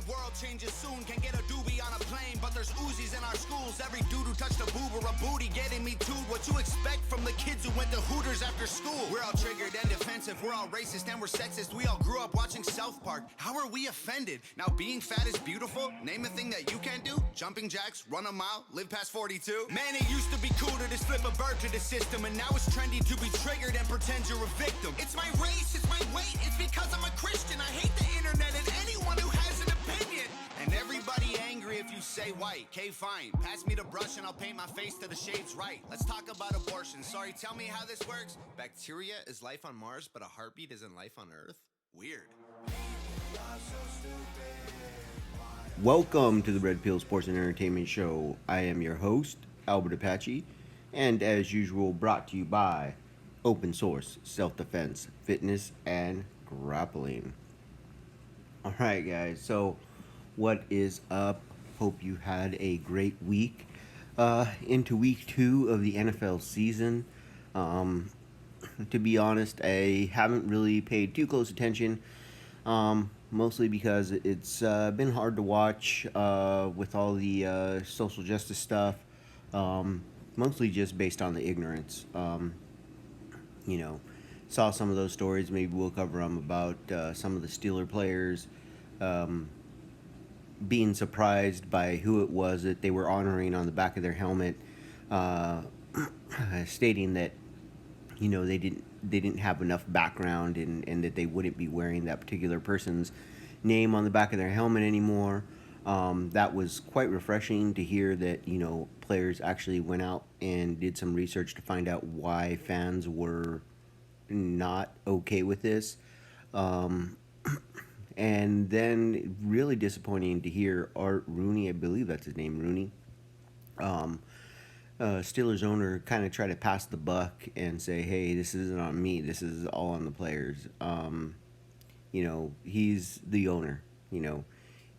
world changes soon. Can get a doobie on a plane, but there's Uzis in our schools. Every dude who touched a boob or a booty getting me too. What you expect from the kids who went to Hooters after school? We're all triggered and defensive. We're all racist and we're sexist. We all grew up watching South Park. How are we offended? Now being fat is beautiful. Name a thing that you can't do. Jumping jacks, run a mile, live past 42. Man, it used to be cool to just flip a bird to the system, and now it's trendy to be triggered and pretend you're a victim. It's my race, it's my weight, it's because I'm a Christian. I hate the internet and anyone who has an opinion. And everybody angry if you say white. Okay, fine. Pass me the brush and I'll paint my face to the shades right. Let's talk about abortion. Sorry, tell me how this works. Bacteria is life on Mars, but a heartbeat isn't life on Earth? Weird. Welcome to the Red Pill Sports and Entertainment Show. I am your host, Albert Apache, and as usual, brought to you by Open Source Self-Defense, Fitness, and Grappling. Alright guys, so what is up? Hope you had a great week. Into week 2 of the NFL season. To be honest, I haven't really paid too close attention. Mostly because it's been hard to watch with all the social justice stuff. Mostly just based on the ignorance. Saw some of those stories. Maybe we'll cover them about some of the Steeler players being surprised by who it was that they were honoring on the back of their helmet, stating that they didn't have enough background and that they wouldn't be wearing that particular person's name on the back of their helmet anymore. That was quite refreshing to hear that players actually went out and did some research to find out why fans were not okay with this. And then really disappointing to hear Art Rooney, I believe that's his name, Rooney, Steelers owner, kind of try to pass the buck and say, hey, this isn't on me, this is all on the players. He's the owner.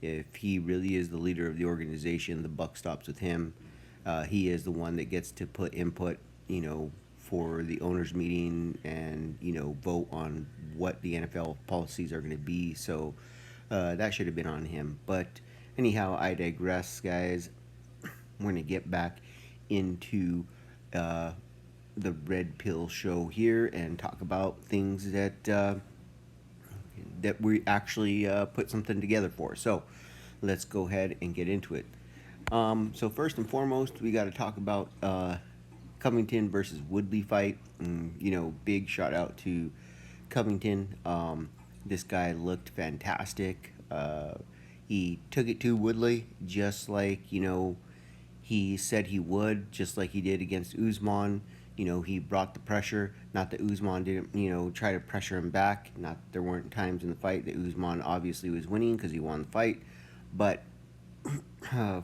If he really is the leader of the organization, the buck stops with him. He is the one that gets to put input, for the owners meeting and, vote on what the NFL policies are going to be. So that should have been on him. But anyhow, I digress, guys. We're going to get back into the Red Pill show here and talk about things that we actually put something together for. So let's go ahead and get into it. So first and foremost, we got to talk about Covington versus Woodley fight. Big shout out to Covington. This guy looked fantastic. He took it to Woodley just like he said he would, just like he did against Usman. He brought the pressure. Not that Usman didn't, try to pressure him back. Not that there weren't times in the fight that Usman obviously was winning because he won the fight. But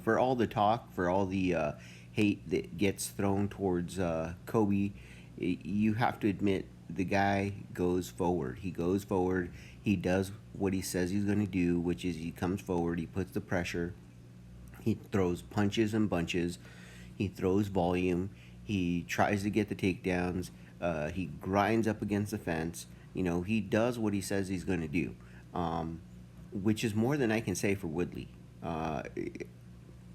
for all the talk, for all the hate that gets thrown towards Colby, you have to admit the guy goes forward. He goes forward. He does what he says he's going to do, which is he comes forward. He puts the pressure. He throws punches and bunches. He throws volume. He tries to get the takedowns. He grinds up against the fence. He does what he says he's going to do, which is more than I can say for Woodley.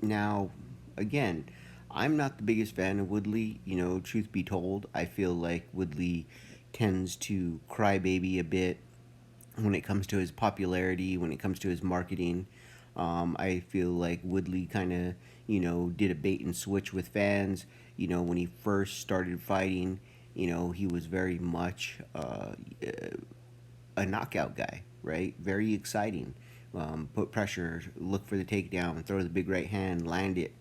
Now, again, I'm not the biggest fan of Woodley. Truth be told, I feel like Woodley tends to crybaby a bit when it comes to his popularity, when it comes to his marketing. I feel like Woodley kind of, did a bait and switch with fans. When he first started fighting, he was very much a knockout guy, right? Very exciting. Put pressure, look for the takedown, throw the big right hand, land it,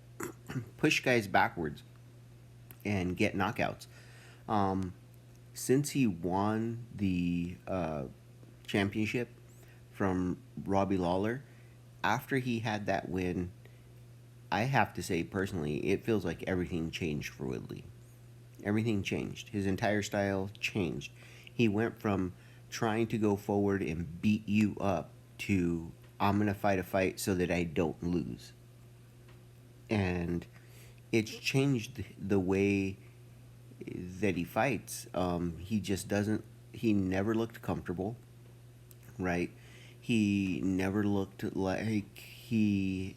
push guys backwards, and get knockouts. Since he won the championship from Robbie Lawler, after he had that win, I have to say personally, it feels like everything changed for Woodley. Everything changed. His entire style changed. He went from trying to go forward and beat you up to I'm going to fight a fight so that I don't lose. And it's changed the way that he fights. He just doesn't, he never looked comfortable, right? He never looked like he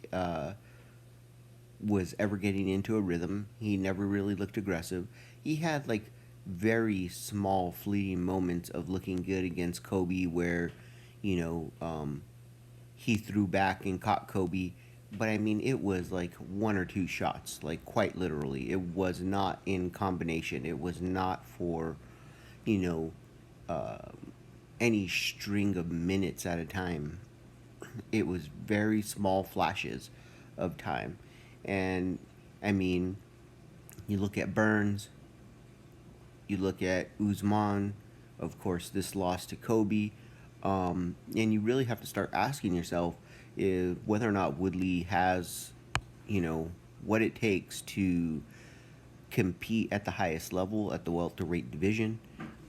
was ever getting into a rhythm. He never really looked aggressive. He had like very small fleeting moments of looking good against Kobe where, you know, he threw back and caught Kobe. But I mean, it was like one or two shots, like quite literally. It was not in combination. It was not for, you know, any string of minutes at a time. It was very small flashes of time. And I mean, you look at Burns, you look at Usman, of course, this loss to Kobe, and you really have to start asking yourself if whether or not Woodley has, you know, what it takes to compete at the highest level at the welterweight division,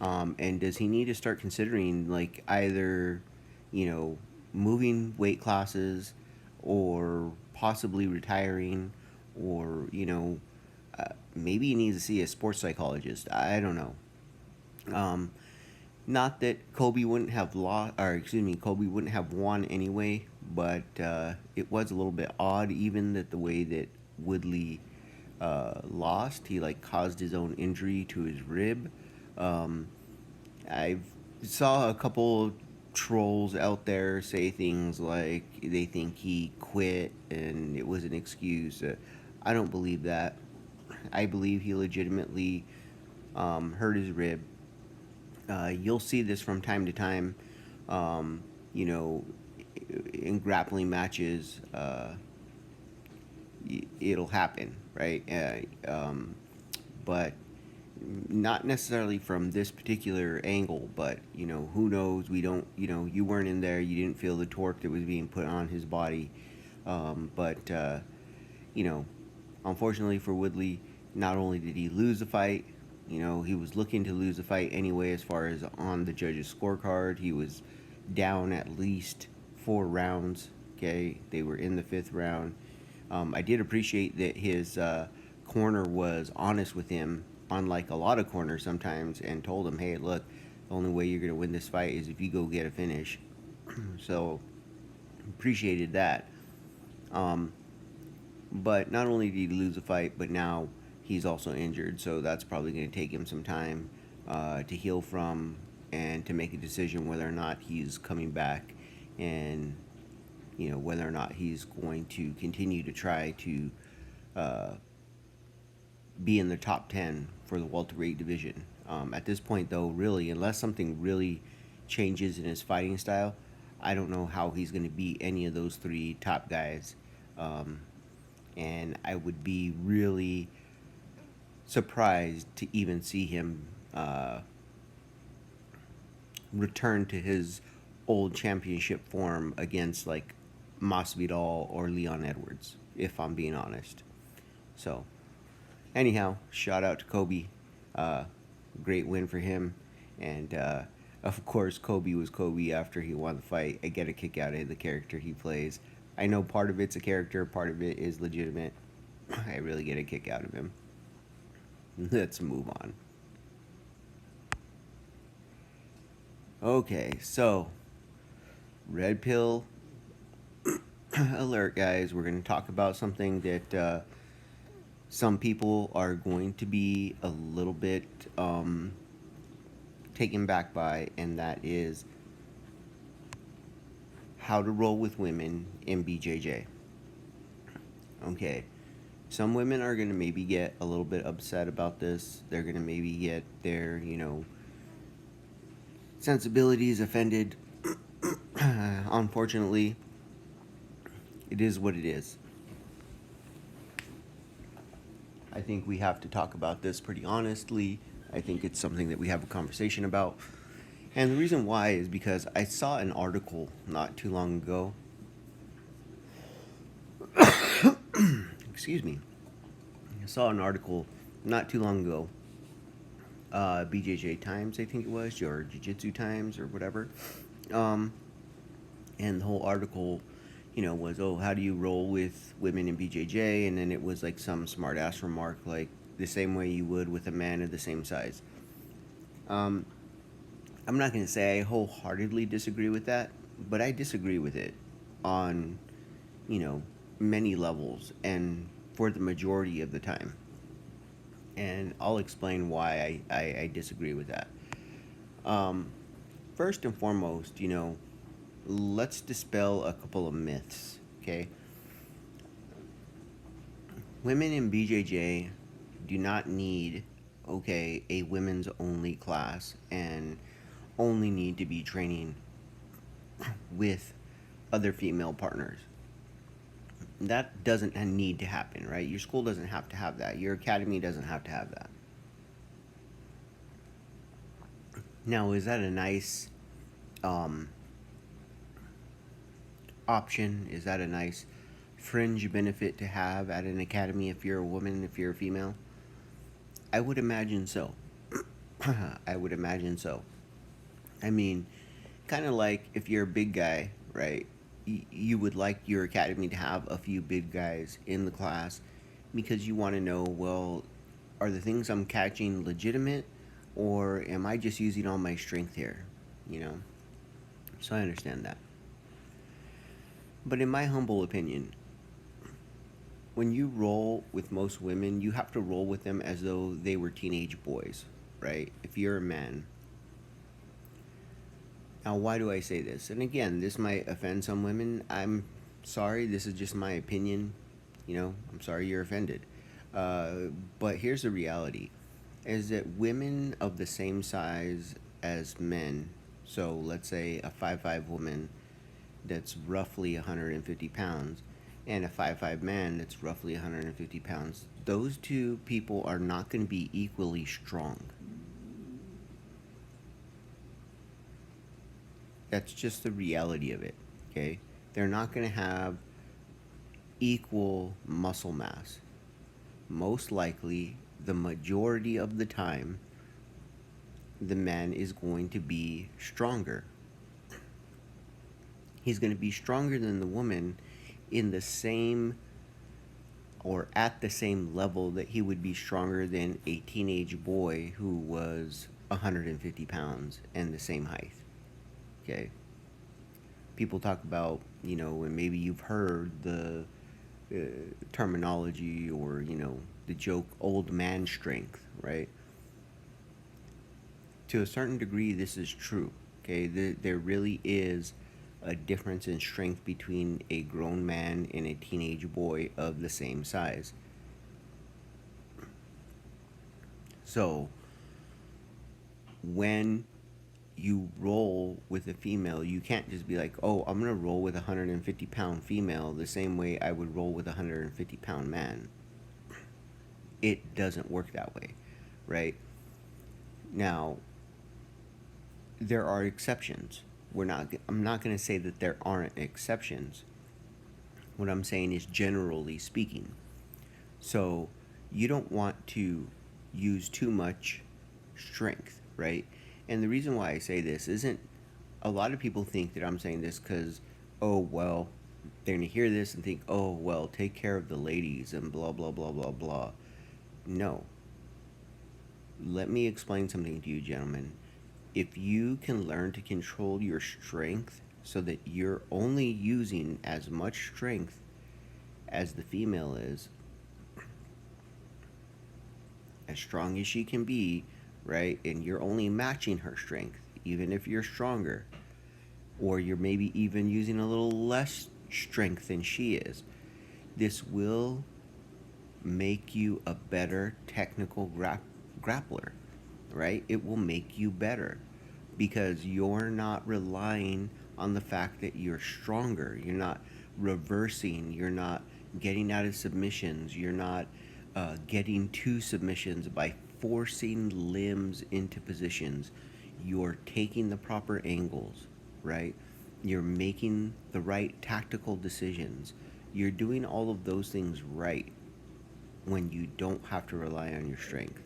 and does he need to start considering like either, you know, moving weight classes, or possibly retiring, or maybe he needs to see a sports psychologist. I don't know. Um, Not that Kobe wouldn't have lost, or excuse me, Kobe wouldn't have won anyway, but it was a little bit odd, even that the way that Woodley lost, he like caused his own injury to his rib. Um, I saw a couple trolls out there say things like they think he quit and it was an excuse. I don't believe that. I believe he legitimately hurt his rib. You'll see this from time to time, you know, in grappling matches. It'll happen, right? But not necessarily from this particular angle, but who knows? We don't, you weren't in there, you didn't feel the torque that was being put on his body. But you know, unfortunately for Woodley, not only did he lose the fight, he was looking to lose the fight anyway. As far as on the judges' scorecard, he was down at least 4 rounds. Okay, they were in the fifth round. I did appreciate that his corner was honest with him, unlike a lot of corners sometimes, and told him, hey, look, the only way you're going to win this fight is if you go get a finish. So, appreciated that. But not only did he lose the fight, but now he's also injured, so that's probably going to take him some time to heal from and to make a decision whether or not he's coming back, and whether or not he's going to continue to try to be in the top 10 for the welterweight division. At this point, though, really, unless something really changes in his fighting style, I don't know how he's going to beat any of those three top guys. And I would be really surprised to even see him return to his old championship form against like Masvidal or Leon Edwards, if I'm being honest. So, anyhow, shout out to Kobe. Great win for him. And of course, Kobe was Kobe after he won the fight. I get a kick out of the character he plays. I know part of it's a character, part of it is legitimate. I really get a kick out of him. Let's move on. Okay, so red pill alert, guys. We're going to talk about something that some people are going to be a little bit taken back by, and that is how to roll with women in BJJ. Okay, some women are going to maybe get a little bit upset about this. They're going to maybe get their, sensibilities offended. Unfortunately, it is what it is. I think we have to talk about this pretty honestly. I think it's something that we have a conversation about. And the reason why is because I saw an article not too long ago. Excuse me. I saw an article not too long ago. BJJ Times, I think it was, or Jiu-Jitsu Times, or whatever. And the whole article, was, oh, how do you roll with women in BJJ? And then it was like some smart ass remark, like the same way you would with a man of the same size. I'm not going to say I wholeheartedly disagree with that. but I disagree with it on, you know, many levels and for the majority of the time. And I'll explain why I disagree with that. Um, First and foremost, let's dispel a couple of myths, okay? Women in BJJ do not need, okay, a women's only class and only need to be training with other female partners. That doesn't need to happen, right? Your school doesn't have to have that. Your academy doesn't have to have that. Now, is that a nice um, option? Is that a nice fringe benefit to have at an academy if you're a woman, if you're a female? I would imagine so. I would imagine so. I mean, kind of like if you're a big guy, right? You would like your academy to have a few big guys in the class because you want to know, well, are the things I'm catching legitimate or am I just using all my strength here? You know? So I understand that. But in my humble opinion, when you roll with most women, you have to roll with them as though they were teenage boys, right? If you're a man. Now, why do I say this? And again, this might offend some women. I'm sorry, this is just my opinion. I'm sorry you're offended. But here's the reality is that women of the same size as men, so let's say a 5'5" woman that's roughly 150 pounds, and a 5'5" man that's roughly 150 pounds, those two people are not going to be equally strong. That's just the reality of it, okay? They're not going to have equal muscle mass. Most likely, the majority of the time, the man is going to be stronger. He's going to be stronger than the woman in the same or at the same level that he would be stronger than a teenage boy who was 150 pounds and the same height. Okay? People talk about, and maybe you've heard the terminology or, the joke old man strength, right? To a certain degree, this is true. Okay? There really is a difference in strength between a grown man and a teenage boy of the same size. So, when you roll with a female, you can't just be like, oh, I'm going to roll with a 150-pound female the same way I would roll with a 150-pound man. It doesn't work that way, right? Now, there are exceptions. I'm not going to say that there aren't exceptions. What I'm saying is generally speaking. So, you don't want to use too much strength, right? And the reason why I say this isn't a lot of people think that I'm saying this because, oh, well, they're going to hear this and think, oh, well, take care of the ladies and blah, blah, blah, blah, blah. No. Let me explain something to you, gentlemen. If you can learn to control your strength so that you're only using as much strength as the female is, as strong as she can be, right? And you're only matching her strength, even if you're stronger, or you're maybe even using a little less strength than she is. This will make you a better technical grappler, right? It will make you better because you're not relying on the fact that you're stronger. You're not reversing. You're not getting out of submissions. You're not getting to submissions by forcing limbs into positions. You're taking the proper angles, right? You're making the right tactical decisions. You're doing all of those things right when you don't have to rely on your strength.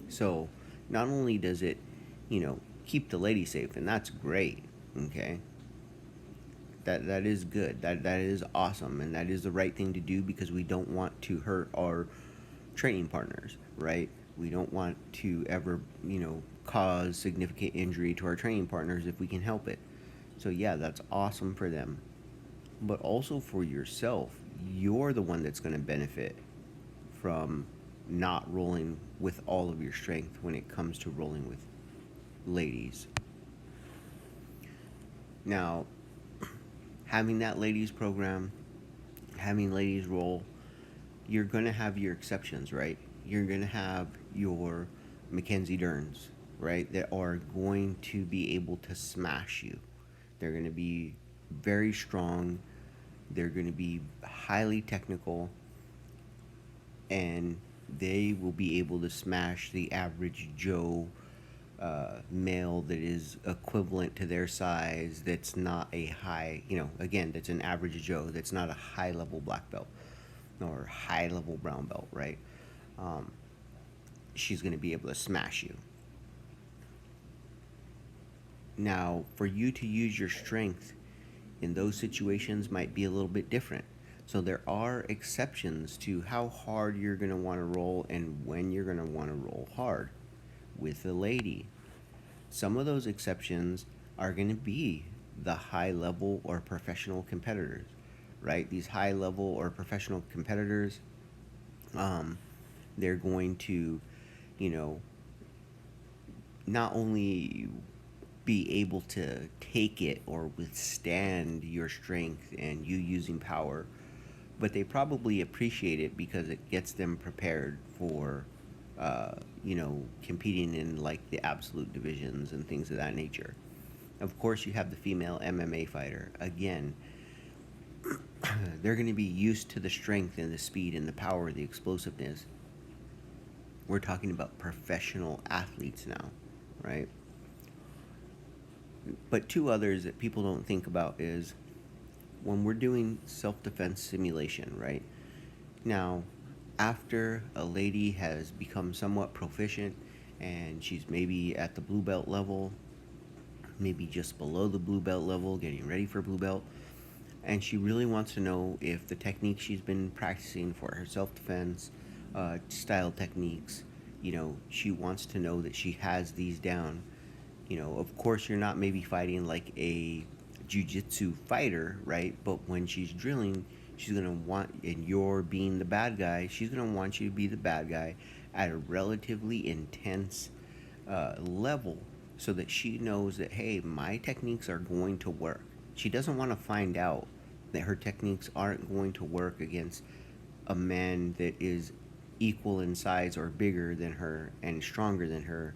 So, not only does it, keep the lady safe, and that's great, okay? That is good. That is awesome, and that is the right thing to do because we don't want to hurt our training partners, right? We don't want to ever, cause significant injury to our training partners if we can help it. So yeah, that's awesome for them. But also for yourself, you're the one that's going to benefit from not rolling with all of your strength when it comes to rolling with ladies. Now, having that ladies program, having ladies roll, you're going to have your exceptions, right? You're going to have your Mackenzie Derns, right? That are going to be able to smash you. They're going to be very strong. They're going to be highly technical, and they will be able to smash the average Joe male that is equivalent to their size, that's not a high, again, that's an average Joe, that's not a high level black belt or high level brown belt, right? Um, she's going to be able to smash you. Now, for you to use your strength in those situations might be a little bit different. So there are exceptions to how hard you're going to want to roll and when you're going to want to roll hard with a lady. Some of those exceptions are going to be the high level or professional competitors, right? These high level or professional competitors, they're going to, you know, not only be able to take it or withstand your strength and you using power, but they probably appreciate it because it gets them prepared for, competing in like the absolute divisions and things of that nature. Of course, you have the female MMA fighter. Again, they're going to be used to the strength and the speed and the power, the explosiveness. We're talking about professional athletes now, right? But two others that people don't think about is when we're doing self-defense simulation, right? Now, after a lady has become somewhat proficient and she's maybe at the blue belt level, maybe just below the blue belt level, getting ready for blue belt, and she really wants to know if the technique she's been practicing for her self-defense style techniques, she wants to know that she has these down. Of course, you're not maybe fighting like a jiu-jitsu fighter, right? But when she's drilling, she's going to want, and you're being the bad guy, she's going to want you to be the bad guy at a relatively intense level so that she knows that, hey, my techniques are going to work. She doesn't want to find out that her techniques aren't going to work against a man that is equal in size or bigger than her and stronger than her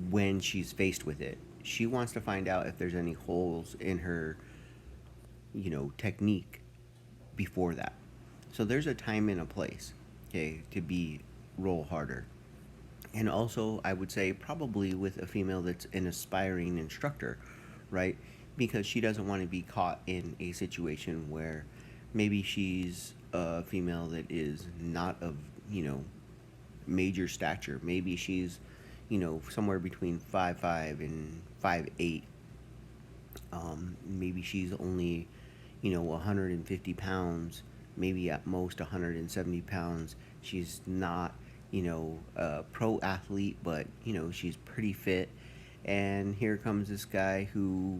when she's faced with it. She wants to find out if there's any holes in her, technique before that. So there's a time and a place, okay, to be roll harder. And also, I would say probably with a female that's an aspiring instructor, right? Because she doesn't want to be caught in a situation where maybe she's a female that is not of, major stature. Maybe she's, somewhere between 5'5" and 5'8". Maybe she's only, 150 pounds, maybe at most 170 pounds. She's not, a pro athlete, but, she's pretty fit. And here comes this guy who,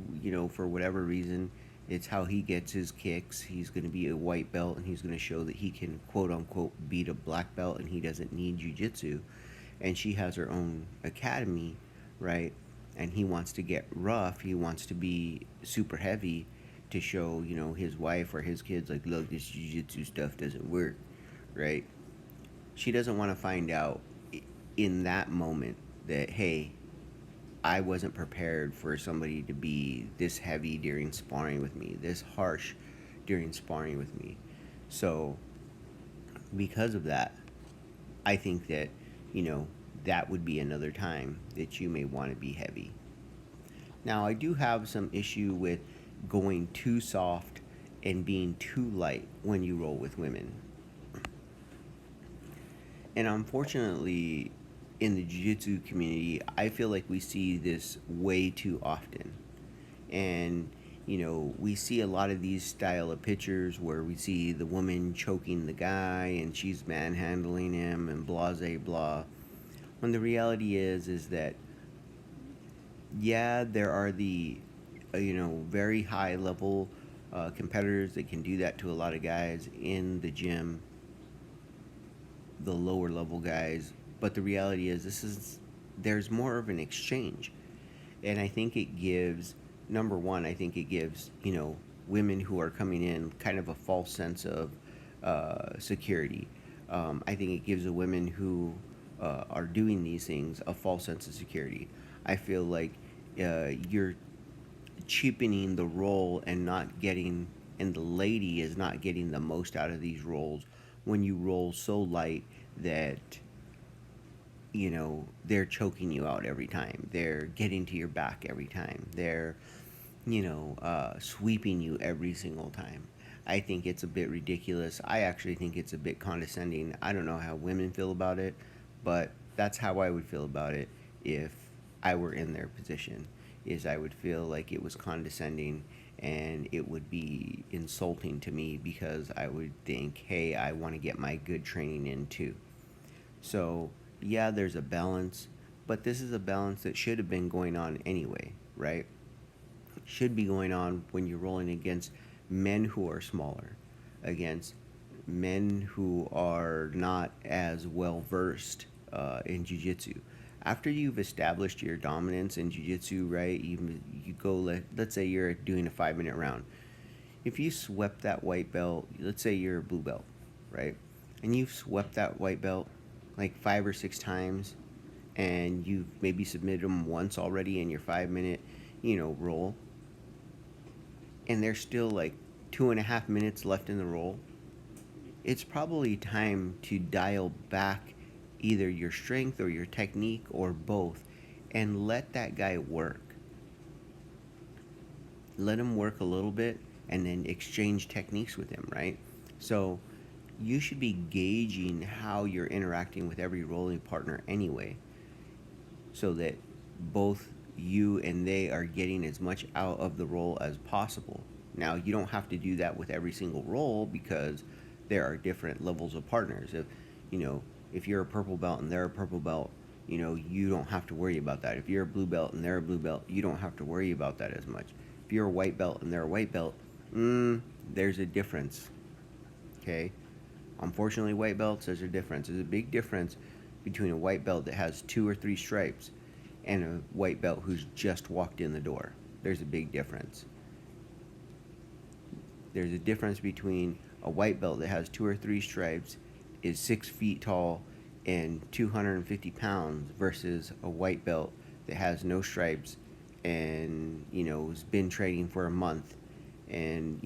for whatever reason, it's how he gets his kicks. He's going to be a white belt and he's going to show that he can, quote unquote, beat a black belt and he doesn't need jujitsu. And she has her own academy, right? And he wants to get rough. He wants to be super heavy to show, his wife or his kids, like, look, this jiu-jitsu stuff doesn't work, right? She doesn't want to find out in that moment that, hey, I wasn't prepared for somebody to be this heavy during sparring with me, this harsh during sparring with me. So, because of that, I think that, that would be another time that you may want to be heavy. Now, I do have some issue with going too soft and being too light when you roll with women. And unfortunately, in the jiu-jitsu community, I feel like we see this way too often. And, we see a lot of these style of pictures where we see the woman choking the guy and she's manhandling him and blah, blah, blah. When the reality is that, yeah, there are the very high level competitors that can do that to a lot of guys in the gym, the lower level guys. But the reality is, there's more of an exchange, and I think it gives, number one, I think it gives women who are coming in kind of a false sense of security. I think it gives the women who are doing these things a false sense of security. I feel like you're cheapening the role and not getting, and the lady is not getting the most out of these roles when you roll so light that they're choking you out every time, they're getting to your back every time, they're sweeping you every single time. I think it's a bit ridiculous. I actually think it's a bit condescending. I don't know how women feel about it, but that's how I would feel about it if I were in their position. Is I would feel like it was condescending, and it would be insulting to me, because I would think, hey, I want to get my good training in too. So, yeah, there's a balance, but this is a balance that should have been going on anyway, right? Should be going on when you're rolling against men who are smaller, against men who are not as well versed in jiu-jitsu. After you've established your dominance in jiu-jitsu, right, you go, let's say you're doing a 5-minute round. If you swept that white belt, let's say you're a blue belt, right, and you've swept that white belt like 5 or 6 times, and you've maybe submitted them once already in your 5-minute roll, and there's still like 2.5 minutes left in the roll, it's probably time to dial back either your strength or your technique or both, and let that guy work. Let him work a little bit, and then exchange techniques with him, right? So you should be gauging how you're interacting with every rolling partner anyway, so that both you and they are getting as much out of the roll as possible. Now, you don't have to do that with every single roll, because there are different levels of partners. If you're a purple belt and they're a purple belt, you don't have to worry about that. If you're a blue belt and they're a blue belt, you don't have to worry about that as much. If you're a white belt and they're a white belt, there's a difference. Okay? Unfortunately, white belts, there's a difference. There's a big difference between a white belt that has 2 or 3 stripes and a white belt who's just walked in the door. There's a big difference. There's a difference between a white belt that has 2 or 3 stripes, is 6 feet tall, and 250 pounds, versus a white belt that has no stripes and has been training for a month, and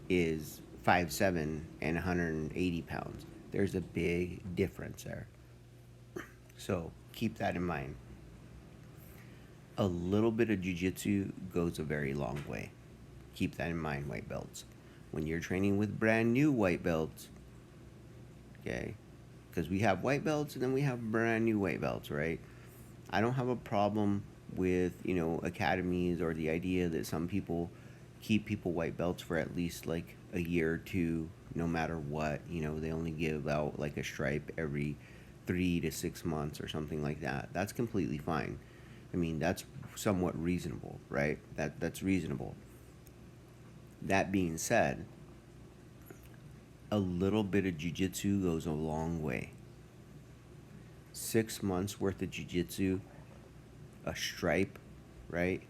is 5'7" and 180 pounds. There's a big difference there. So keep that in mind. A little bit of jiu-jitsu goes a very long way. Keep that in mind, white belts. When you're training with brand new white belts, okay, because we have white belts and then we have brand new white belts, right? I don't have a problem with academies, or the idea that some people keep people white belts for at least like a year or two, no matter what. They only give out like a stripe every 3 to 6 months or something like that. That's completely fine. I mean, that's somewhat reasonable, right? That's reasonable. That being said, a little bit of jiu-jitsu goes a long way. 6 months worth of jiu-jitsu, a stripe, right?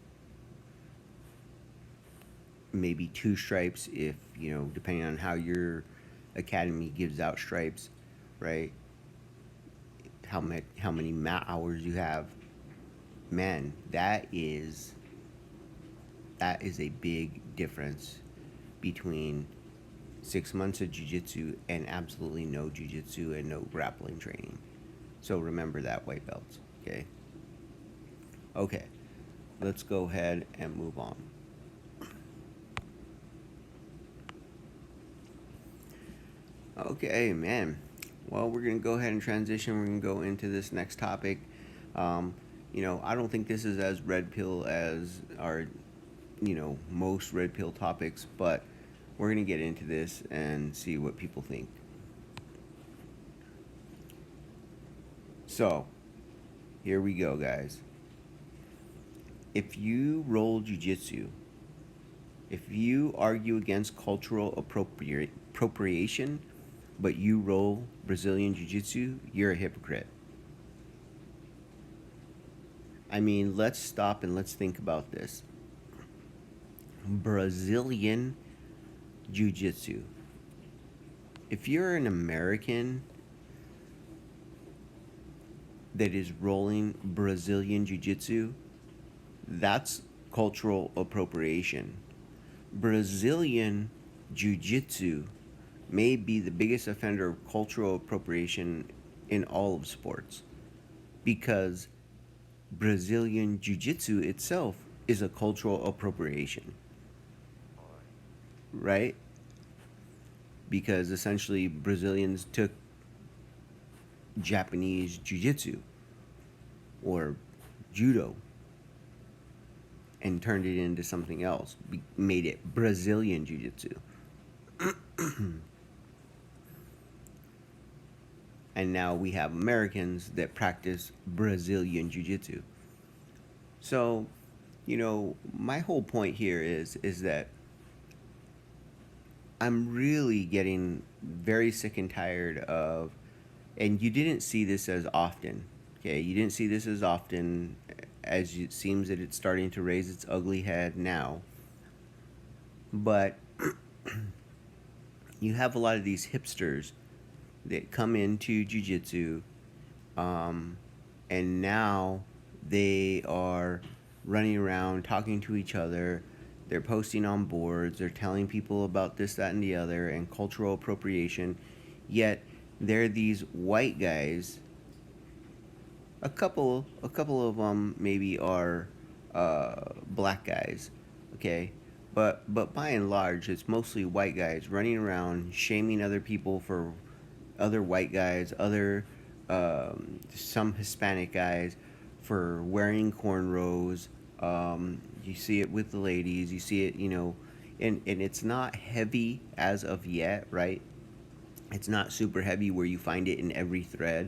Maybe 2 stripes if, depending on how your academy gives out stripes, right? How many mat hours you have. Man, that is a big difference between 6 months of jiu-jitsu and absolutely no jiu-jitsu and no grappling training. So remember that, white belts, okay? Okay, let's go ahead and move on. Okay, man. Well, we're going to go ahead and transition. We're going to go into this next topic. I don't think this is as red pill as our, most red pill topics, but we're going to get into this and see what people think. So, here we go, guys. If you roll jujitsu, if you argue against cultural appropriation, but you roll Brazilian jiu-jitsu, you're a hypocrite. I mean, let's stop and let's think about this. Brazilian jiu-jitsu. If you're an American that is rolling Brazilian jiu-jitsu, that's cultural appropriation. Brazilian jiu-jitsu may be the biggest offender of cultural appropriation in all of sports because Brazilian jiu-jitsu itself is a cultural appropriation, right? Because essentially Brazilians took Japanese jiu-jitsu or judo and turned it into something else, made it Brazilian jiu-jitsu. And now we have Americans that practice Brazilian jiu-jitsu. So, my whole point here is that I'm really getting very sick and tired of, and you didn't see this as often, okay? You didn't see this as often as it seems that it's starting to raise its ugly head now. But you have a lot of these hipsters that come into jiu-jitsu, and now they are running around talking to each other. They're posting on boards. They're telling people about this, that, and the other, and cultural appropriation. Yet they're these white guys. A couple of them maybe are black guys, okay. But by and large, it's mostly white guys running around shaming other people for other white guys, other some Hispanic guys for wearing cornrows. You see it with the ladies. You see it, and it's not heavy as of yet, right? It's not super heavy where you find it in every thread.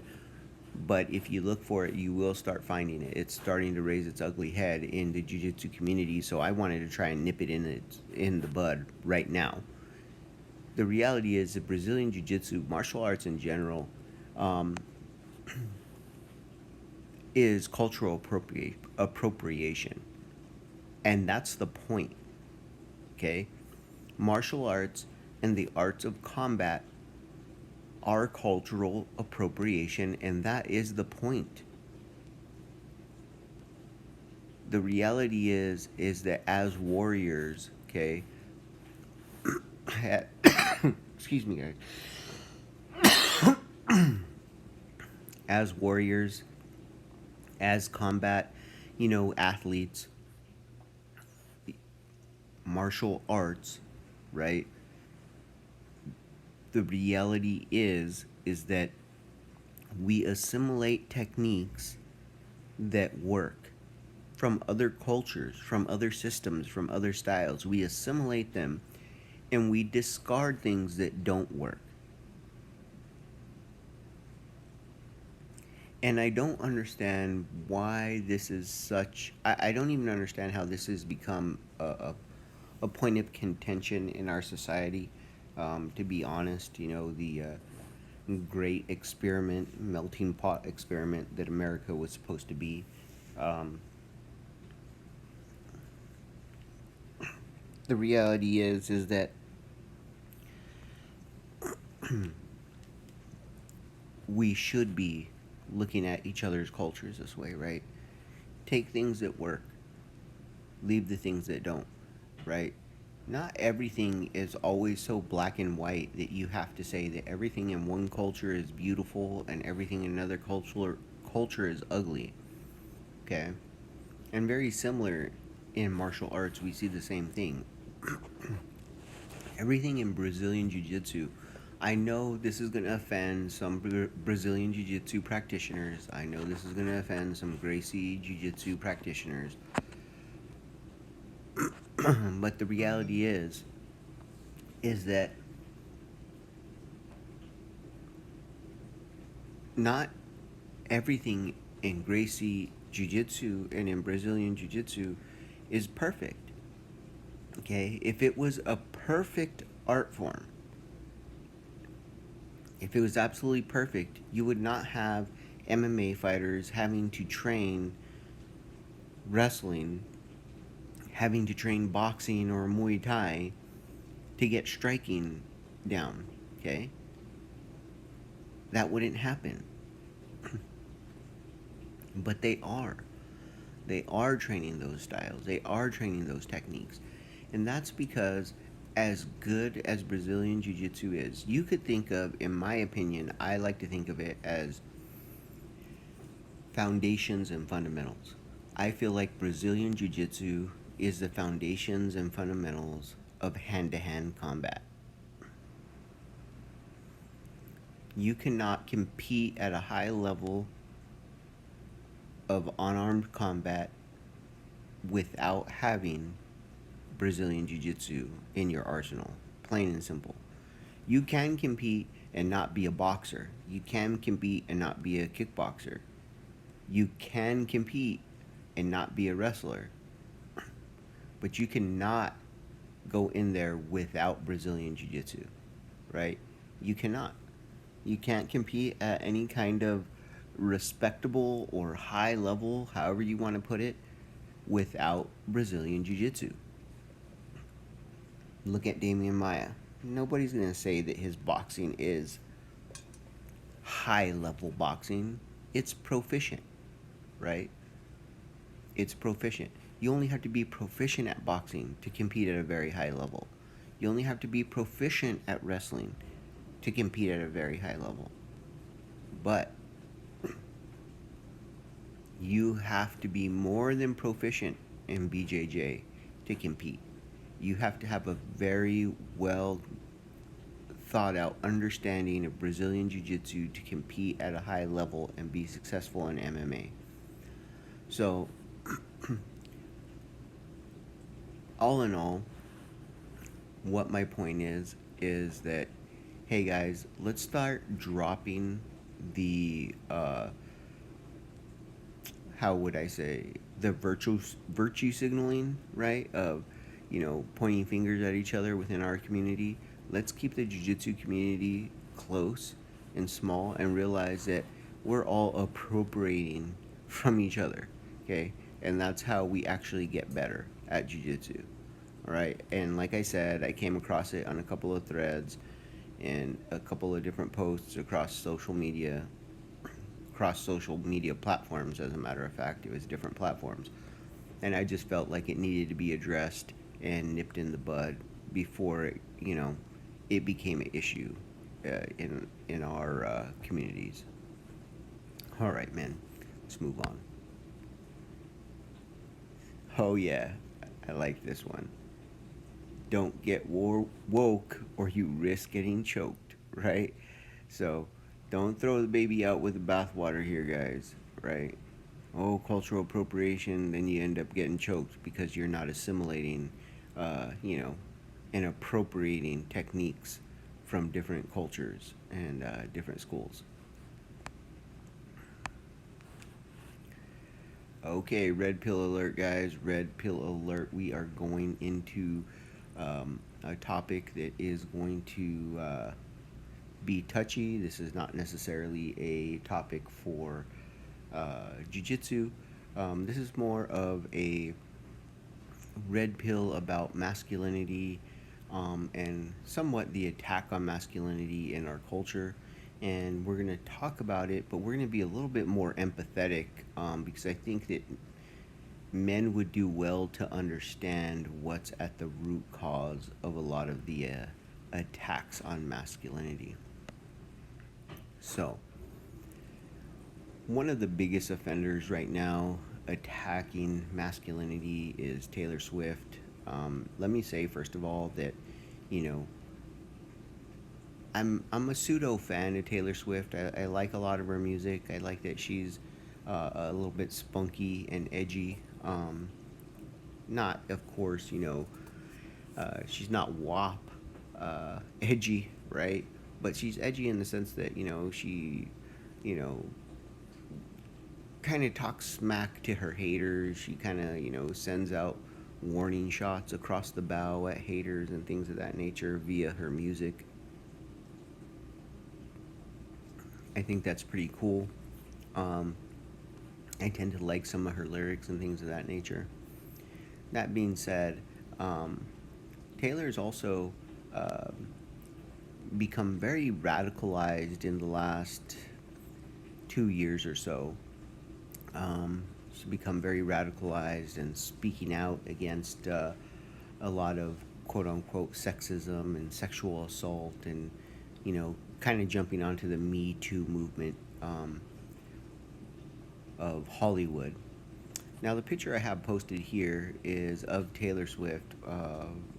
But if you look for it, you will start finding it. It's starting to raise its ugly head in the jiu-jitsu community, so I wanted to try and nip it in the bud right now. The reality is that Brazilian jiu-jitsu, martial arts in general, um, is cultural appropriation. And that's the point, okay? Martial arts and the arts of combat are cultural appropriation, and that is the point. The reality is that as warriors, okay, excuse me, guys, as warriors, as combat, athletes, martial arts, right? The reality is that we assimilate techniques that work from other cultures, from other systems, from other styles. We assimilate them and we discard things that don't work. And I don't understand why this is such. I don't even understand how this has become a point of contention in our society. To be honest, the great experiment, melting pot experiment that America was supposed to be. The reality is that we should be looking at each other's cultures this way, right? Take things that work, leave the things that don't, right? Not everything is always so black and white that you have to say that everything in one culture is beautiful and everything in another culture is ugly. Okay? And very similar in martial arts, we see the same thing. Everything in Brazilian Jiu-Jitsu, I know this is going to offend some Brazilian Jiu-Jitsu practitioners. I know this is going to offend some Gracie Jiu-Jitsu practitioners. But the reality is that not everything in Gracie jiu-jitsu and in Brazilian jiu-jitsu is perfect. Okay? If it was a perfect art form, if it was absolutely perfect, you would not have MMA fighters having to train wrestling, having to train boxing or Muay Thai to get striking down. Okay? That wouldn't happen. But they are. They are training those styles. They are training those techniques. And that's because, as good as Brazilian Jiu Jitsu is, you could think of, in my opinion, I like to think of it as foundations and fundamentals. I feel like Brazilian Jiu Jitsu is the foundations and fundamentals of hand to hand combat. You cannot compete at a high level of unarmed combat without having Brazilian Jiu Jitsu in your arsenal. Plain and simple. You can compete and not be a boxer. You can compete and not be a kickboxer. You can compete and not be a wrestler. But you cannot go in there without Brazilian Jiu Jitsu, right? You cannot. You can't compete at any kind of respectable or high level, however you want to put it, without Brazilian Jiu Jitsu. Look at Damian Maia. Nobody's going to say that his boxing is high level boxing. It's proficient, right? It's proficient. You only have to be proficient at boxing to compete at a very high level. You only have to be proficient at wrestling to compete at a very high level. But you have to be more than proficient in BJJ to compete. You have to have a very well thought out understanding of Brazilian Jiu Jitsu to compete at a high level and be successful in MMA. So, all in all, what my point is that, hey guys, let's start dropping the how would I say, the virtue signaling, right, of pointing fingers at each other within our community. Let's keep the jiu-jitsu community close and small and realize that we're all appropriating from each other, okay? And that's how we actually get better at jiu-jitsu. All right? And like I said, I came across it on a couple of threads and a couple of different posts across social media platforms. As a matter of fact, it was different platforms, and I just felt like it needed to be addressed and nipped in the bud before it became an issue in our communities. All right, man, let's move on. Oh yeah, I like this one. Don't get woke or you risk getting choked, right? So don't throw the baby out with the bathwater here, guys, right? Oh, cultural appropriation, then you end up getting choked because you're not assimilating, and appropriating techniques from different cultures and different schools. Okay, red pill alert, guys. Red pill alert. We are going into a topic that is going to be touchy. This is not necessarily a topic for jiu-jitsu. This is more of a red pill about masculinity and somewhat the attack on masculinity in our culture. And we're going to talk about it, but we're going to be a little bit more empathetic because I think that men would do well to understand what's at the root cause of a lot of the attacks on masculinity. So, one of the biggest offenders right now attacking masculinity is Taylor Swift. Let me say first of all that, you know, I'm a pseudo fan of Taylor Swift. I like a lot of her music. I like that she's a little bit spunky and edgy. Not, of course, she's not WAP edgy, right? But she's edgy in the sense that she, you know, kind of talks smack to her haters. She kind of, you know, sends out warning shots across the bow at haters and things of that nature via her music. I think that's pretty cool. Um, I tend to like some of her lyrics and things of that nature. That being said, um, Taylor's also uh, become very radicalized in the last 2 years or so. She's become very radicalized and speaking out against a lot of quote unquote sexism and sexual assault, and you know, kind of jumping onto the Me Too movement of Hollywood. Now, the picture I have posted here is of Taylor Swift,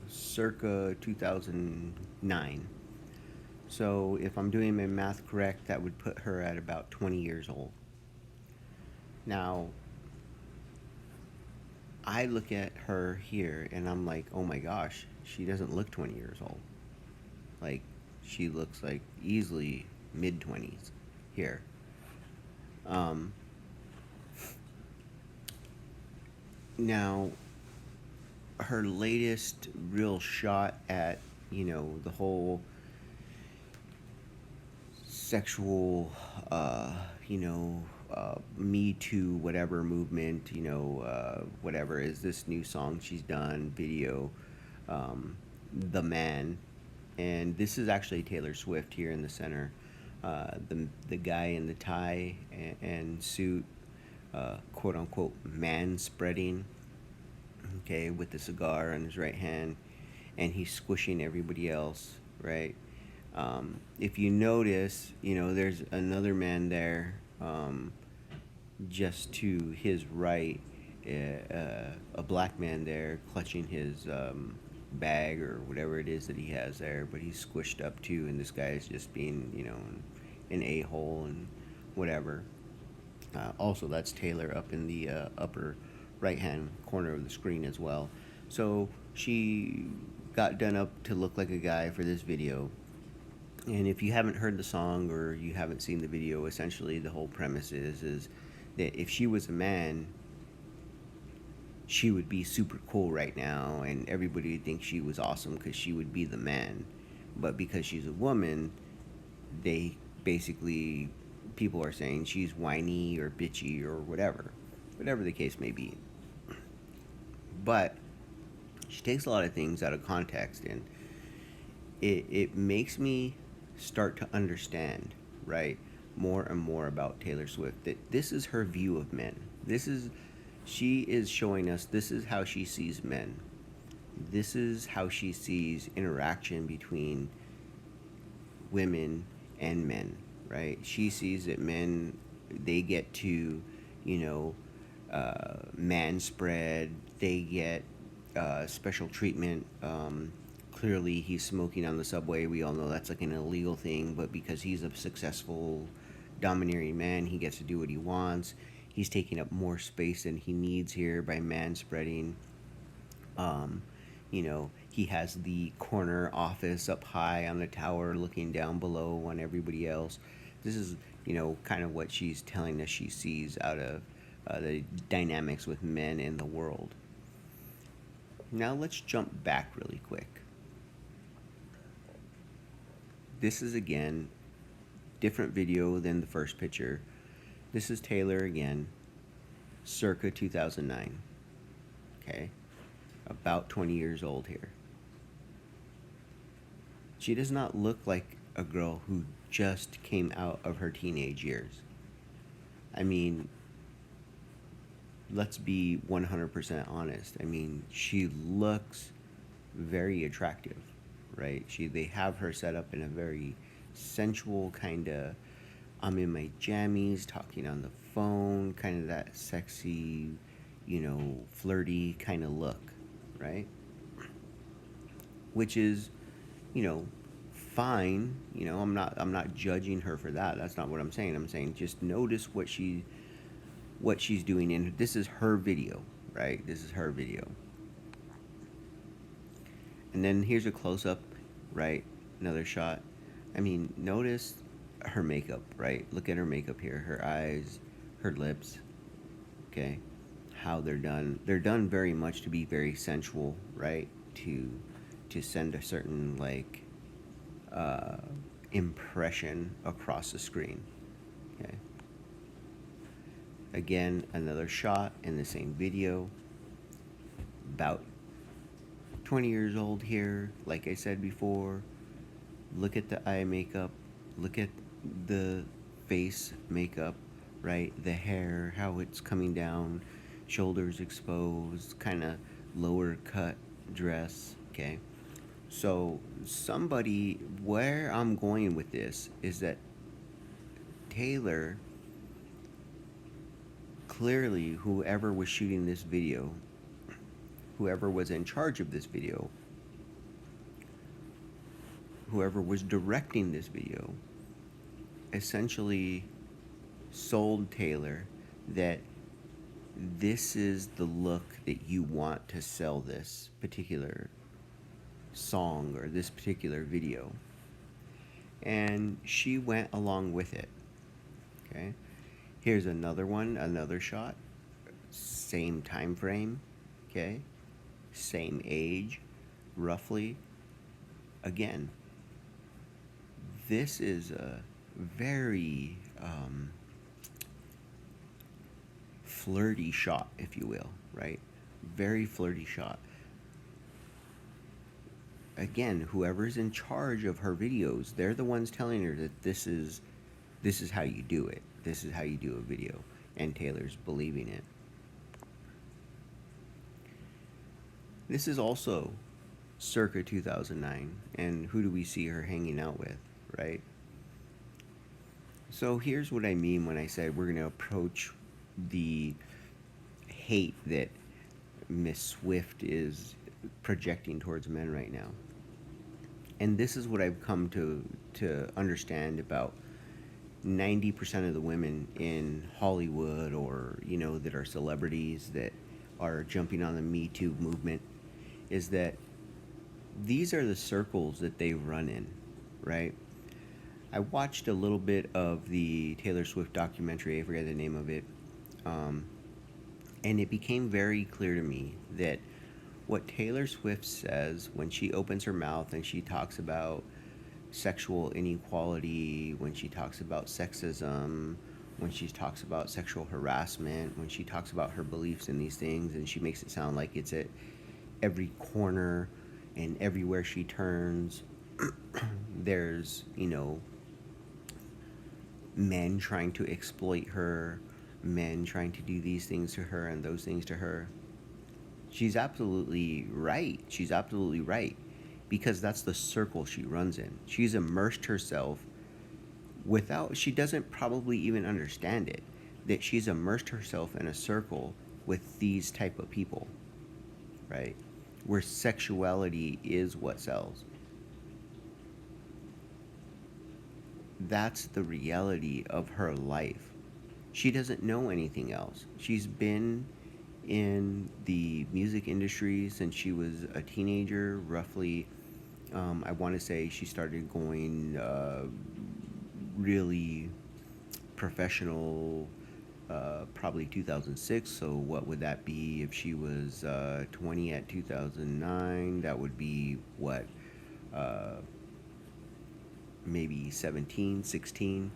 circa 2009. So, if I'm doing my math correct, that would put her at about 20 years old. Now, I look at her here and I'm like, oh my gosh, she doesn't look 20 years old. Like, she looks like easily mid 20s here. Um, Now, her latest real shot at, you know, the whole sexual, you know, Me Too, whatever movement, you know, whatever is this new song she's done, video, The Man. And this is actually Taylor Swift here in the center. The guy in the tie and suit, quote unquote, man spreading, okay, with the cigar in his right hand, and he's squishing everybody else, right? If you notice, you know, there's another man there, just to his right, a black man there clutching his bag or whatever it is that he has there, but he's squished up too, and this guy is just being, you know, an a-hole and whatever. Also, that's Taylor up in the upper right hand corner of the screen as well. So she got done up to look like a guy for this video. And if you haven't heard the song or you haven't seen the video, essentially the whole premise is that if she was a man, she would be super cool right now, and everybody would think she was awesome because she would be the man. But because she's a woman, they basically, people are saying she's whiny or bitchy or whatever the case may be. But she takes a lot of things out of context, and it makes me start to understand, right, more and more about Taylor Swift, that this is her view of men. She is showing us this is how she sees men. This is how she sees interaction between women and men, right? She sees that men, they get to, you know, man spread, they get special treatment. Clearly, he's smoking on the subway. We all know that's like an illegal thing, but because he's a successful, domineering man, he gets to do what he wants. He's taking up more space than he needs here by man spreading. You know, he has the corner office up high on the tower looking down below on everybody else. This is, you know, kind of what she's telling us she sees out of the dynamics with men in the world. Now let's jump back really quick. This is again different video than the first picture. This is Taylor again, circa 2009. Okay, about 20 years old here. She does not look like a girl who just came out of her teenage years. I mean, let's be 100% honest. I mean, she looks very attractive, right? They have her set up in a very sensual kind of, I'm in my jammies talking on the phone, kind of that sexy, you know, flirty kind of look, right? Which is, you know, fine. You know, I'm not judging her for that. That's not what I'm saying. I'm saying just notice what she's doing, and this is her video, right? This is her video. And then here's a close up, right? Another shot. I mean, notice her makeup, right? Look at her makeup here. Her eyes, her lips, Okay, how they're done. They're done very much to be very sensual, right? To send a certain like uh, impression across the screen. Okay. Again, another shot in the same video. About 20 years old here, like I said before. Look at the eye makeup. Look at the face makeup, right? The hair, how it's coming down, shoulders exposed, kind of lower cut dress, okay? So, somebody, where I'm going with this is that Taylor, clearly, whoever was shooting this video, whoever was in charge of this video, whoever was directing this video, essentially sold Taylor that this is the look that you want to sell this particular song or this particular video. And she went along with it. Okay. Here's another one, another shot. Same time frame. Okay. Same age, roughly. Again, this is a very flirty shot, if you will, right? Very flirty shot. Again, whoever's in charge of her videos, they're the ones telling her that this is how you do it. This is how you do a video, and Taylor's believing it. This is also circa 2009, and who do we see her hanging out with, right? So here's what I mean when I said we're going to approach the hate that Miss Swift is projecting towards men right now. And this is what I've come to understand about 90% of the women in Hollywood, or that are celebrities that are jumping on the Me Too movement, is that these are the circles that they run in, right? I watched a little bit of the Taylor Swift documentary, I forget the name of it, and it became very clear to me that what Taylor Swift says when she opens her mouth and she talks about sexual inequality, when she talks about sexism, when she talks about sexual harassment, when she talks about her beliefs in these things, and she makes it sound like it's at every corner and everywhere she turns, there's, men trying to exploit her, men trying to do these things to her and those things to her. She's absolutely right. She's absolutely right. Because that's the circle she runs in. She's immersed herself she doesn't probably even understand it, that she's immersed herself in a circle with these type of people, right? Where sexuality is what sells. That's the reality of her life. She doesn't know anything else. She's been in the music industry since she was a teenager, roughly. I want to say she started going really professional probably 2006. So what would that be if she was 20 at 2009? That would be what? Maybe 17, 16.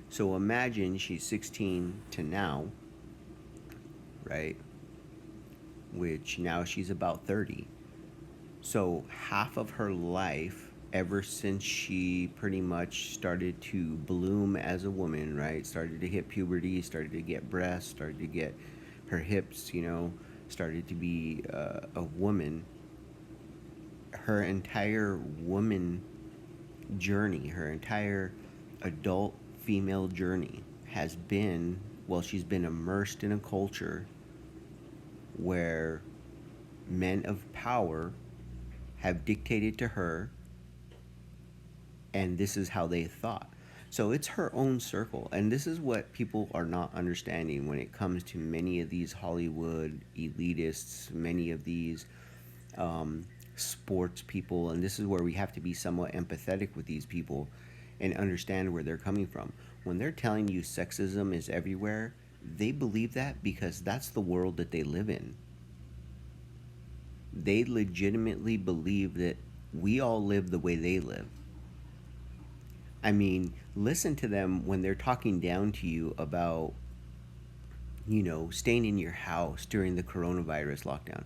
So imagine she's 16 to now, right? Which now she's about 30. So half of her life, ever since she pretty much started to bloom as a woman, right? Started to hit puberty, started to get breasts, started to get her hips, started to be a woman. Her entire woman journey, her entire adult female journey has been, she's been immersed in a culture where men of power have dictated to her, and this is how they thought. So it's her own circle, and this is what people are not understanding when it comes to many of these Hollywood elitists, many of these sports people, and this is where we have to be somewhat empathetic with these people and understand where they're coming from. When they're telling you sexism is everywhere, They believe that because that's the world that they live in. They legitimately believe that we all live the way they live. I mean, listen to them when they're talking down to you about, staying in your house during the coronavirus lockdown.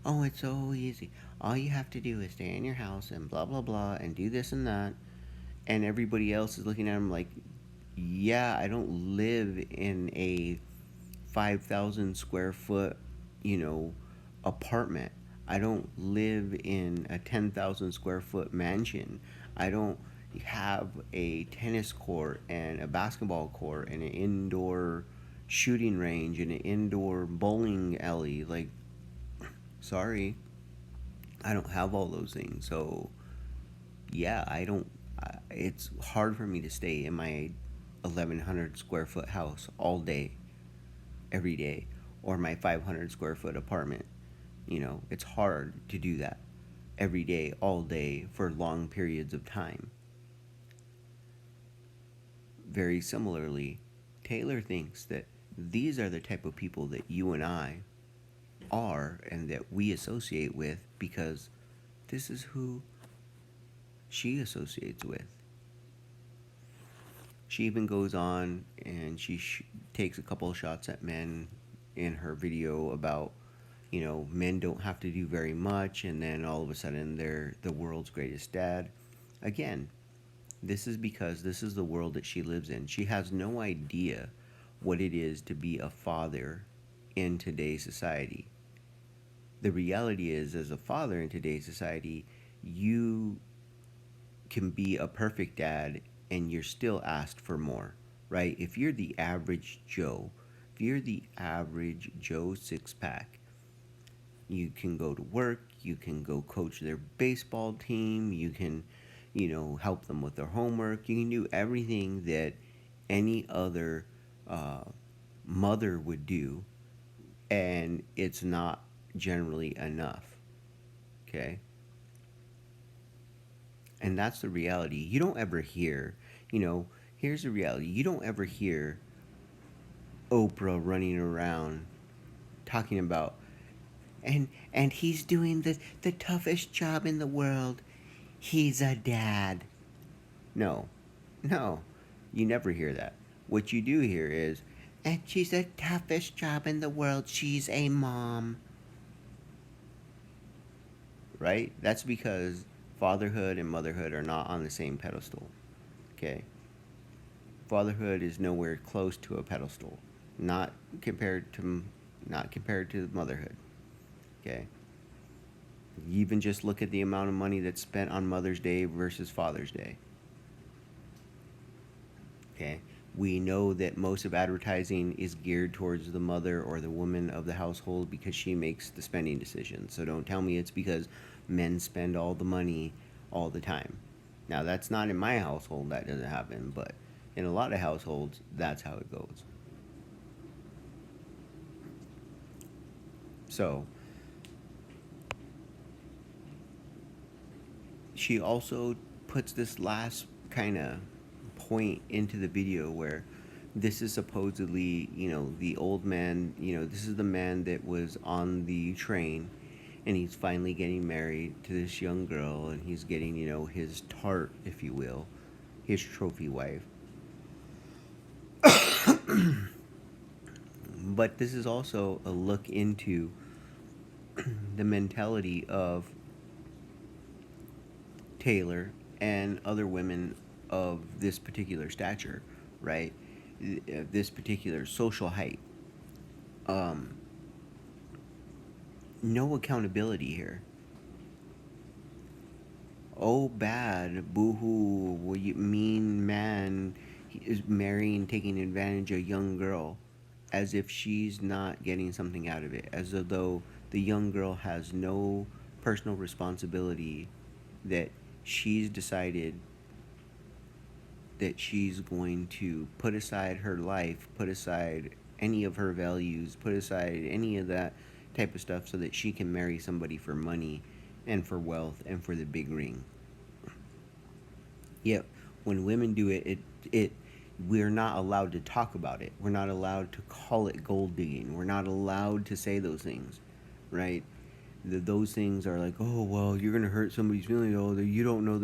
Oh, it's so easy. All you have to do is stay in your house and blah, blah, blah, and do this and that. And everybody else is looking at them like, yeah, I don't live in a 5,000 square foot, you know, apartment. I don't live in a 10,000 square foot mansion. I don't have a tennis court and a basketball court and an indoor shooting range and an indoor bowling alley. Like, sorry, I don't have all those things. So, yeah, I don't. It's hard for me to stay in my 1,100 square foot house all day, every day, or my 500 square foot apartment. It's hard to do that every day, all day, for long periods of time. Very similarly, Taylor thinks that these are the type of people that you and I are and that we associate with because this is who she associates with. She even goes on and she takes a couple of shots at men in her video about, men don't have to do very much, and then all of a sudden they're the world's greatest dad. Again, this is because this is the world that she lives in. She has no idea what it is to be a father in today's society. The reality is, as a father in today's society, you can be a perfect dad and you're still asked for more, right? If you're the average Joe, if you're the average Joe six pack, you can go to work, you can go coach their baseball team, you can, help them with their homework, you can do everything that any other uh, mother would do, and it's not generally enough, okay? And that's the reality. You don't ever hear, here's the reality. You don't ever hear Oprah running around talking about, and he's doing the toughest job in the world. He's a dad. No, no, you never hear that. What you do hear is, and she's the toughest job in the world. She's a mom. Right? That's because fatherhood and motherhood are not on the same pedestal. Okay? Fatherhood is nowhere close to a pedestal. Not compared to motherhood. Okay? You even just look at the amount of money that's spent on Mother's Day versus Father's Day. Okay? We know that most of advertising is geared towards the mother or the woman of the household because she makes the spending decisions. So don't tell me it's because men spend all the money all the time. Now, that's not in my household, that doesn't happen, but in a lot of households, that's how it goes. So, she also puts this last kind of point into the video where this is supposedly, the old man, this is the man that was on the train and he's finally getting married to this young girl and he's getting, his tart, if you will, his trophy wife. But this is also a look into the mentality of Taylor and other women of this particular stature, right? This particular social height. Um, no accountability here. Oh, bad, boo-hoo, what you mean man is marrying, taking advantage of a young girl, as if she's not getting something out of it, as though the young girl has no personal responsibility, that she's decided that she's going to put aside her life, put aside any of her values, put aside any of that type of stuff so that she can marry somebody for money and for wealth and for the big ring. Yet when women do it, it we're not allowed to talk about it. We're not allowed to call it gold digging. We're not allowed to say those things, right? Those things are like, oh well, you're gonna hurt somebody's feelings. Oh, you don't know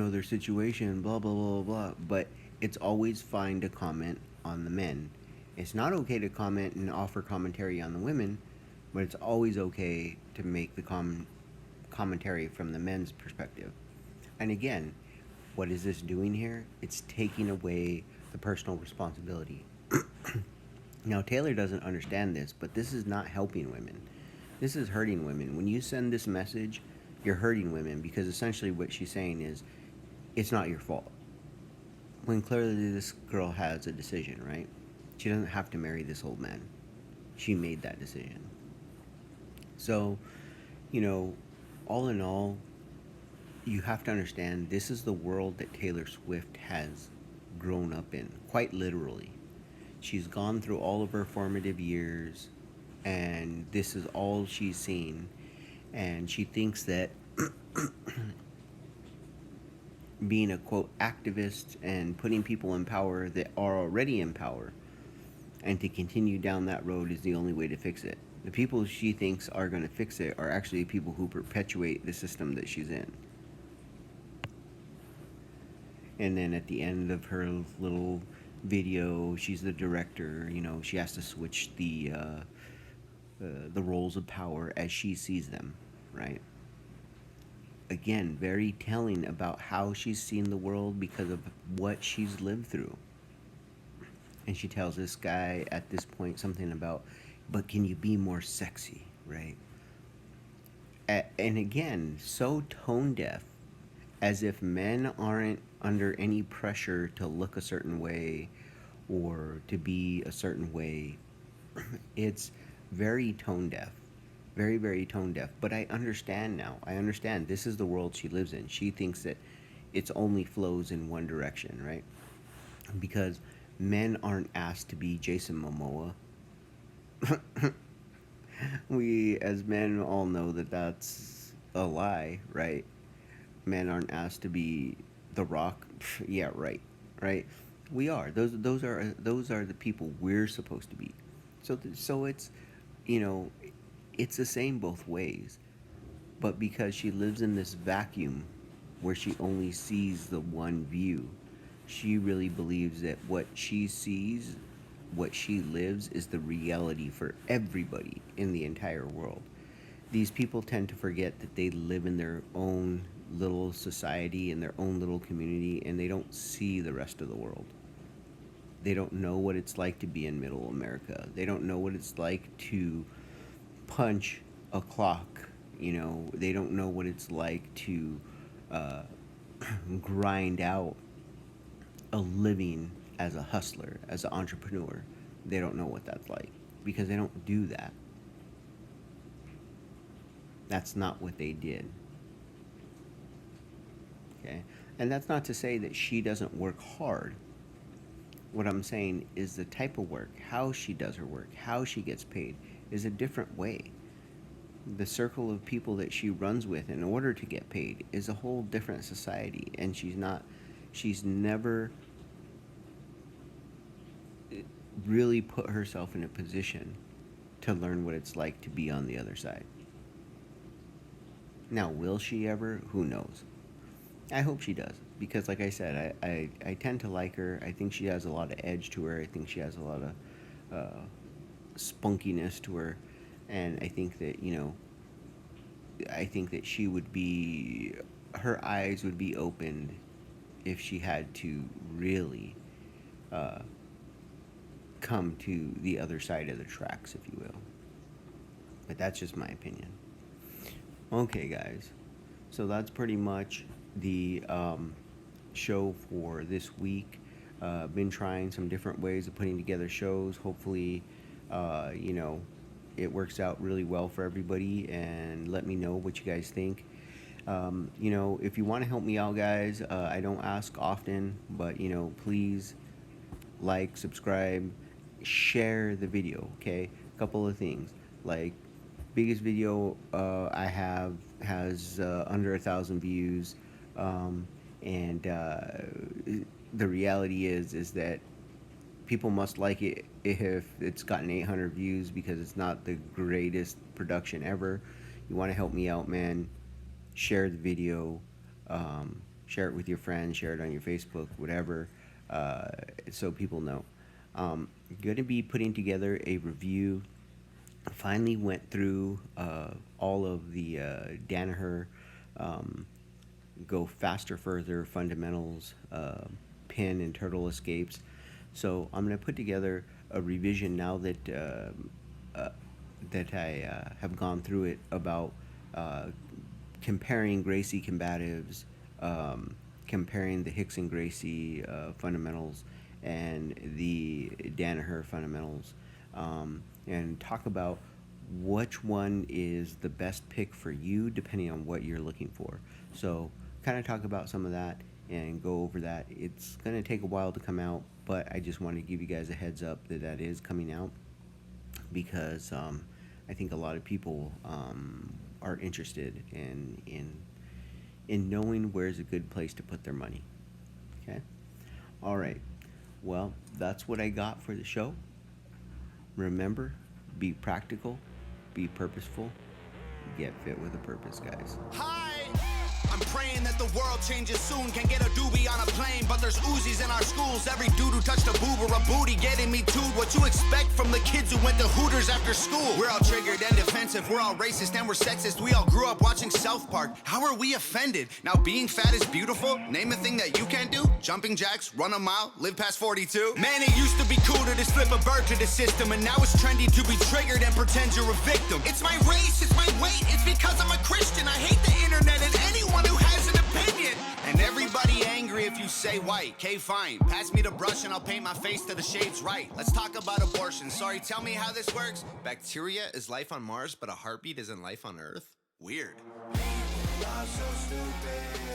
their situation. Blah blah blah blah. But it's always fine to comment on the men. It's not okay to comment and offer commentary on the women, but it's always okay to make the commentary from the men's perspective. And again, what is this doing here? It's taking away the personal responsibility. Now, Taylor doesn't understand this, but this is not helping women. This is hurting women. When you send this message, you're hurting women because essentially what she's saying is, it's not your fault. When clearly this girl has a decision, right? She doesn't have to marry this old man. She made that decision. So, you know, all in all, you have to understand this is the world that Taylor Swift has grown up in, quite literally. She's gone through all of her formative years, and this is all she's seen. And she thinks that being a quote activist and putting people in power that are already in power and to continue down that road is the only way to fix it. The people she thinks are going to fix it are actually people who perpetuate the system that she's in. And then at the end of her little video, she's the director. You know, she has to switch the roles of power as she sees them, right? Again, very telling about how she's seen the world because of what she's lived through. And she tells this guy at this point something about, but can you be more sexy, right? And again, so tone deaf, as if men aren't under any pressure to look a certain way or to be a certain way. It's very tone deaf. Very, very tone deaf. But I understand now. I understand this is the world she lives in. She thinks that it's only flows in one direction, right? Because men aren't asked to be Jason Momoa. We, as men, all know that that's a lie, right? Men aren't asked to be The Rock. Yeah, right, right. We are. Those are the people we're supposed to be. So it's, you know, it's the same both ways. But because she lives in this vacuum where she only sees the one view, she really believes that what she sees, what she lives, is the reality for everybody in the entire world. These people tend to forget that they live in their own little society, in their own little community, and they don't see the rest of the world. They don't know what it's like to be in middle America. They don't know what it's like to punch a clock. You know, they don't know what it's like to uh, grind out a living as a hustler, as an entrepreneur. They don't know what that's like because they don't do that. That's not what they did. Okay? And that's not to say that she doesn't work hard. What I'm saying is the type of work, how she does her work, how she gets paid is a different way. The circle of people that she runs with in order to get paid is a whole different society, and she's never really put herself in a position to learn what it's like to be on the other side. Now, will she ever? Who knows? I hope she does, because like I said, I tend to like her. I think she has a lot of edge to her. I think she has a lot of spunkiness to her, and I think that, you know, I think that she would be, her eyes would be opened if she had to really uh, come to the other side of the tracks, if you will. But that's just my opinion. Okay, guys. So that's pretty much the show for this week. Been trying some different ways of putting together shows. Hopefully, you know, it works out really well for everybody, and let me know what you guys think. You know, if you want to help me out, guys, I don't ask often, but, you know, please like, subscribe, share the video, okay? A couple of things. Like, biggest video I have has under 1,000 views, and the reality is that people must like it if it's gotten 800 views because it's not the greatest production ever. You want to help me out, man? Share the video, share it with your friends, share it on your Facebook, whatever, so people know. Going to be putting together a review. Finally went through all of the Danaher go faster, further fundamentals, pin and turtle escapes. So I'm going to put together a revision now that that I have gone through it about comparing Gracie combatives, comparing the Hicks and Gracie fundamentals and the Danaher fundamentals, and talk about which one is the best pick for you depending on what you're looking for. So kind of talk about some of that and go over that. It's going to take a while to come out, but I just want to give you guys a heads up that that is coming out because I think a lot of people are interested in knowing where's a good place to put their money. Okay? All right. Well, that's what I got for the show. Remember, be practical, be purposeful, get fit with a purpose, guys. Hi! I'm praying that the world changes soon. Can get a doobie on a plane, but there's Uzis in our schools. Every dude who touched a boob or a booty getting me too. What you expect from the kids who went to Hooters after school? We're all triggered and defensive. We're all racist and we're sexist. We all grew up watching South Park. How are we offended? Now being fat is beautiful. Name a thing that you can't do. Jumping jacks, run a mile, live past 42. Man, it used to be cool to just flip a bird to the system, and now it's trendy to be triggered and pretend you're a victim. It's my race, it's my weight, it's because I'm a Christian. I hate the internet and anyone who has an opinion. And everybody angry if you say white. Okay, fine. Pass me the brush and I'll paint my face to the shades right. Let's talk about abortion. Sorry, tell me how this works. Bacteria is life on Mars, but a heartbeat isn't life on Earth? Weird. People are so stupid.